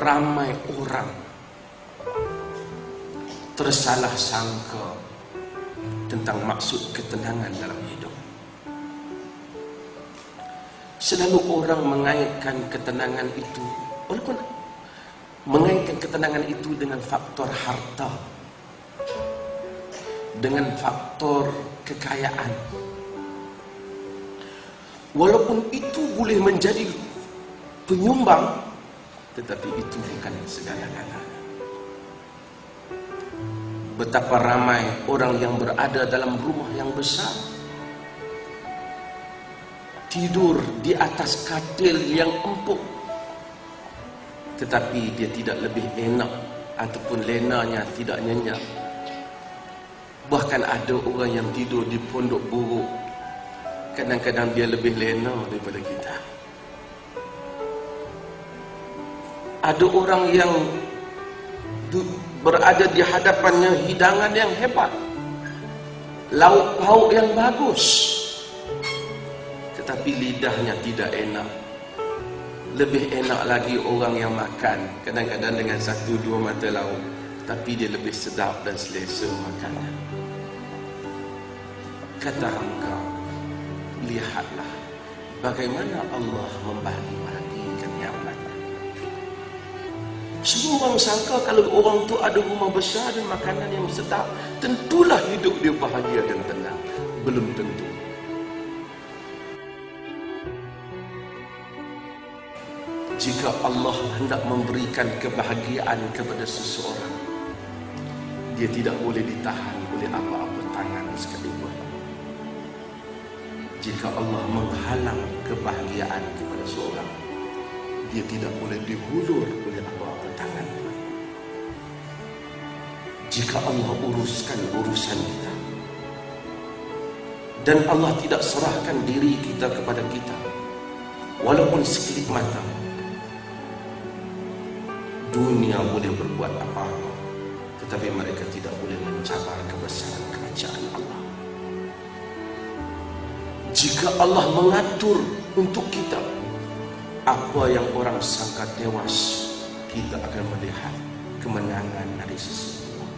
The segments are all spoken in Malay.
ramai orang tersalah sangka tentang maksud ketenangan dalam hidup. Selalu orang mengaitkan ketenangan itu, walaupun mengaitkan ketenangan itu dengan faktor harta, dengan faktor kekayaan. Walaupun itu boleh menjadi penyumbang, tetapi itu bukan segala-galanya. Betapa ramai orang yang berada dalam rumah yang besar, tidur di atas katil yang empuk, tetapi dia tidak lebih enak ataupun lenanya tidak nyenyak. Bahkan ada orang yang tidur di pondok buruk, kadang-kadang dia lebih lena daripada kita. Ada orang yang berada di hadapannya hidangan yang hebat, lauk pauk yang bagus, tetapi lidahnya tidak enak. Lebih enak lagi orang yang makan kadang-kadang dengan 1-2 mata lauk, tapi dia lebih sedap dan selesa makannya. Kata engkau, lihatlah bagaimana Allah membagi-bagikan nikmat. Semua orang sangka kalau orang tu ada rumah besar dan makanan yang sedap, tentulah hidup dia bahagia dan tenang. Belum tentu. Jika Allah hendak memberikan kebahagiaan kepada seseorang, dia tidak boleh ditahan oleh apa-apa tangan sekalipun. Jika Allah menghalang kebahagiaan kepada seorang, dia tidak boleh dihulur oleh apa-apa tangan. Jika Allah uruskan urusan kita dan Allah tidak serahkan diri kita kepada kita, walaupun sekelip mata, dunia boleh berbuat apa-apa, tetapi mereka tidak boleh mencabar kebesaran kerajaan Allah. Jika Allah mengatur untuk kita apa yang orang sangka tewas, kita akan melihat kemenangan dari sisi Allah.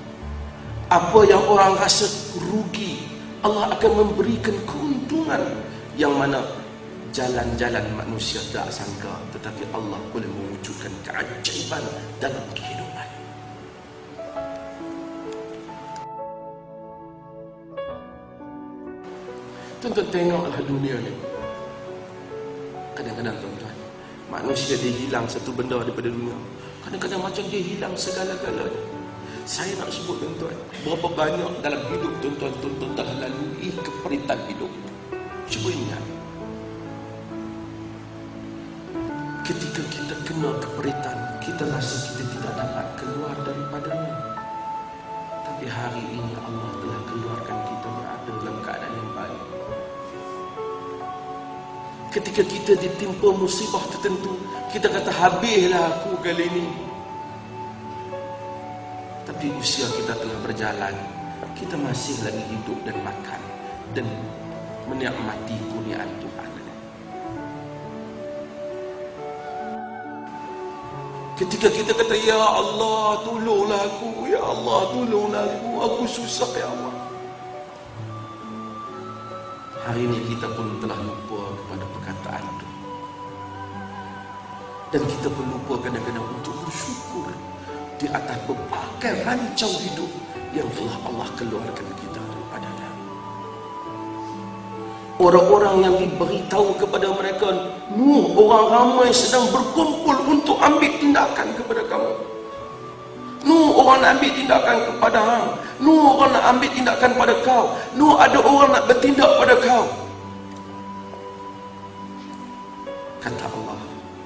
Apa yang orang rasa rugi, Allah akan memberikan keuntungan yang mana jalan-jalan manusia tak sangka, tetapi Allah boleh mewujudkan keajaiban dalam kehidupan. Tuan-tuan tengoklah dunia ni. Kadang-kadang tuan-tuan, manusia dia hilang satu benda daripada dunia, kadang-kadang macam dia hilang segala-galanya. Saya nak sebut tuan-tuan, berapa banyak dalam hidup tuan-tuan telah lalui keperitan hidup. Cuba ingat, ketika kita kena keperitan, kita rasa kita tidak dapat keluar daripadanya. Tapi hari ini Allah telah keluarkan kita berada dalam keadaan yang baik. Ketika kita ditimpa musibah tertentu, kita kata habislah aku kali ini. Tapi usia kita telah berjalan, kita masih lagi hidup dan makan dan menikmati kurniaan Tuhan. Ketika kita kata, ya Allah tolonglah aku, ya Allah tolonglah aku susah ya Allah. Hari ini kita pun telah lupa kepada perkataan itu. Dan kita pun lupa kadang-kadang untuk bersyukur di atas berbagai rancau hidup yang telah Allah keluarkan kita daripadanya. Orang-orang yang diberitahu kepada mereka, Nuh, orang ramai sedang berkumpul untuk ambil tindakan kepada kamu. Nuh, orang nak ambil tindakan kepada hang. Nuh, orang nak ambil tindakan pada kau. Nuh, ada orang nak bertindak pada kau. Kata Allah,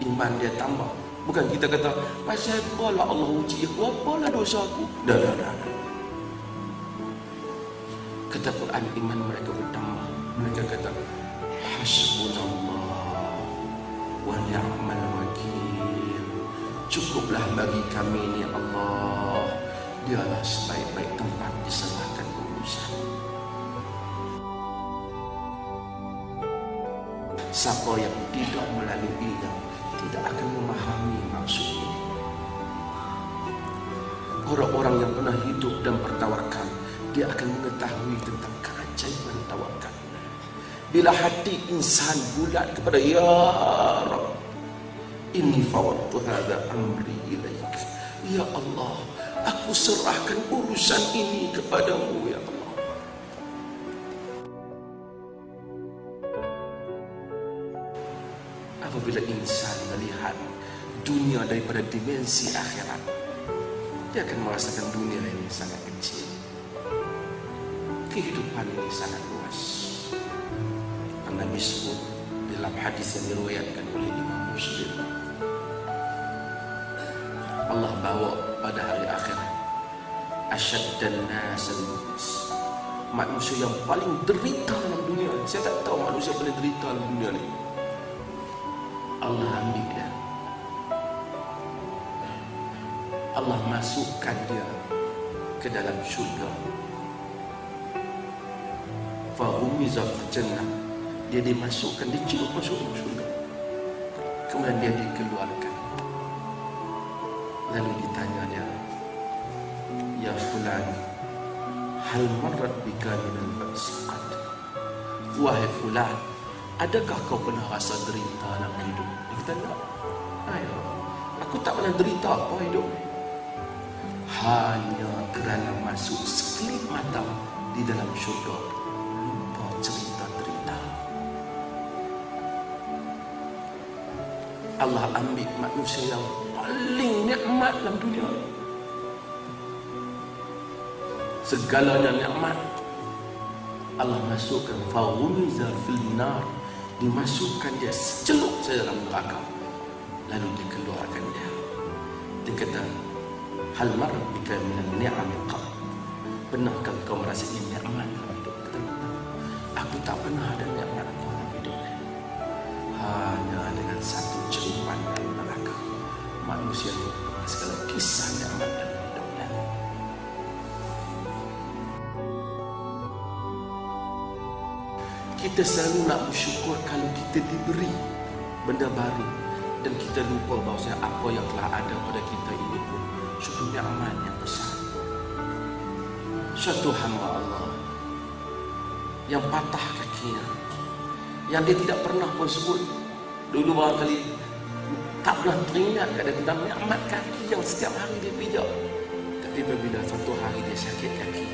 iman dia tambah. Bukan kita kata, pasal apalah Allah uji aku, apalah dosa aku. Dah. Kata Quran, iman mereka bertambah. Mereka kata, hasbunallah wa ni'mal wakil. Cukuplah bagi kami ni Allah, dialah sebaik-baik tempat diserahkan urusan. Siapa yang tidak melaluinya tidak akan memahami maksud ini. Orang-orang yang pernah hidup dan bertawakal, dia akan mengetahui tentang keajaiban tawakal. Bila hati insan bulat kepada Ya Rabb, inni fawwadtu hadza amri ilaik. Ya Allah, aku serahkan urusan ini kepadamu ya Allah. Apabila insan melihat dunia daripada dimensi akhirat, dia akan merasakan dunia ini sangat kecil. Kehidupan ini sangat luas. Nabi sebut dalam hadis yang diriwayatkan oleh Imam Muslim, Allah bawa pada hari akhirat asyaddan nas al-maut, manusia yang paling derita dalam dunia. Saya tak tahu manusia paling derita dalam dunia ni. Allah ambil dia, Allah masukkan dia ke dalam syurga. Fahumiza fil jannah, dia dimasukkan, dicelup masuk ke syurga. Kemudian dia dikeluarkan. Lalu ditanya dia, ya fulan, hal marrat bika minal ba'si qad? Wahai fulan, adakah kau pernah rasa derita dalam hidup? Dia kata, tak. Ayo, aku tak pernah derita apa hidup. Hanya kerana masuk sekelip mata di dalam syurga, lupa cerita derita. Allah ambil manusia yang paling nikmat dalam dunia, segalanya nikmat, Allah masukkan fa'umiza fil nar, dimasukkan dia secelup saja dalam neraka, lalu dikeluarkan dia. Dia kata, hal marra bika minan ni'ami qad? Pernahkah kau merasai nikmat dalam hidup? Kata, aku tak pernah ada nikmat dalam hidup ni. Hanya dengan satu celupan dalam neraka, manusia lupa segala kisah nikmat dalam hidupnya. Kita selalu nak bersyukur kalau kita diberi benda baru, dan kita lupa bahawa apa yang telah ada pada kita ini pun suatu nikmat yang besar. Suatu hamba Allah yang patah kakinya, yang dia tidak pernah pun sebut dulu, barangkali tak pernah teringat ada tentang nikmat kaki yang setiap hari dia pijak. Tapi bila satu hari dia sakit kaki,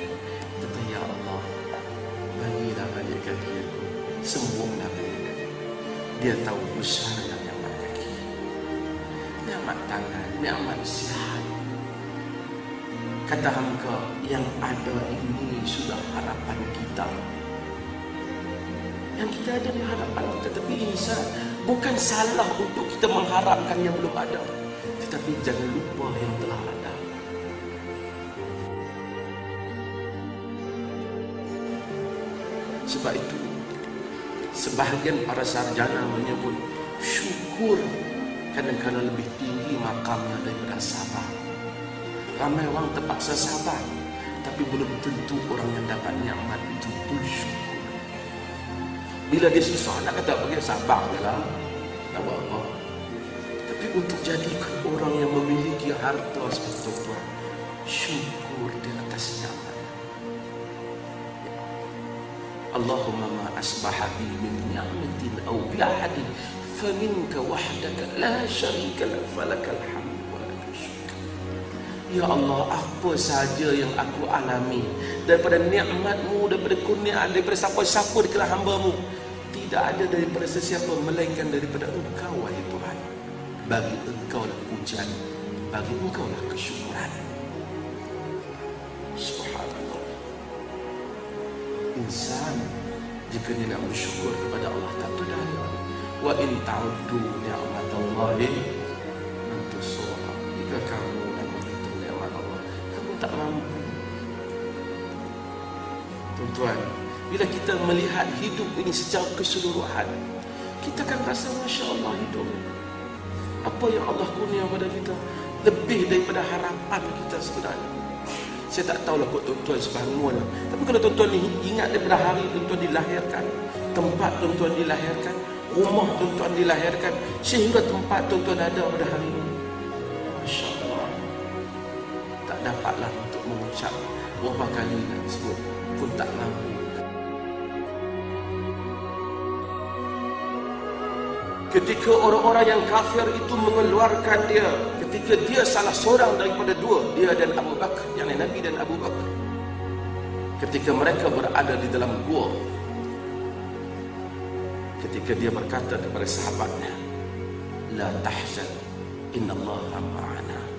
kata, ya Allah, bagilah balik kaki aku, sembuhlah balik kaki. Dia tahu besarnya nikmat kaki, nikmat tangan, nikmat sihat. Kata hamka, yang ada ini sudah harapan kita. Yang kita ada di harapan kita. Tapi insan, bukan salah untuk kita mengharapkan yang belum ada, tetapi jangan lupa yang telah ada. Sebab itu, sebahagian para sarjana menyebut syukur kadang-kadang lebih tinggi makamnya daripada sabar. Ramai orang terpaksa sabar, tapi belum tentu orang yang dapat nikmat itu bersyukur. Bila dia susah, nak kata bagi sabar je lah, tak buat apa. Tapi untuk jadikan orang yang memiliki harta seperti tuan-tuan, syukur di atas nikmat. Allahumma ma asbaha bi min ni'matin aw bi ahadin faminka wahdaka la syarika lak falakal hamd. Ya Allah, apa sahaja yang aku alami daripada nikmat-Mu, daripada kurniaan, daripada siapa-siapa di kalangan hamba-Mu, tidak ada daripada sesiapa melainkan daripada Engkau, wahai Tuhan. Bagi Engkau lah pujian, bagi Engkau lah kesyukuran. Subhanallah. Insan jika dia nak bersyukur kepada Allah tak berdaya. Wa in ta'uddu ni'matallahi la tuhsuha. Jika kamu tak mampu. Tuan-tuan, bila kita melihat hidup ini secara keseluruhan, kita akan rasa Masya Allah hidup. Apa yang Allah kurnia pada kita lebih daripada harapan kita sebenarnya. Saya tak tahulah kot tuan-tuan sebangun, tapi kalau tuan-tuan ingat daripada hari tuan-tuan dilahirkan, tempat tuan-tuan dilahirkan, rumah tuan-tuan dilahirkan, sehingga tempat tuan-tuan ada pada hari ini, Masya Allah, tak tak dapatlah untuk mengucap berapa kali nak sebut pun tak mampu. Ketika orang-orang yang kafir itu mengeluarkan dia, ketika dia salah seorang daripada dua, dia dan Abu Bakar, yang Nabi dan Abu Bakar, ketika mereka berada di dalam gua, ketika dia berkata kepada sahabatnya, la tahzan innallaha ma'ana,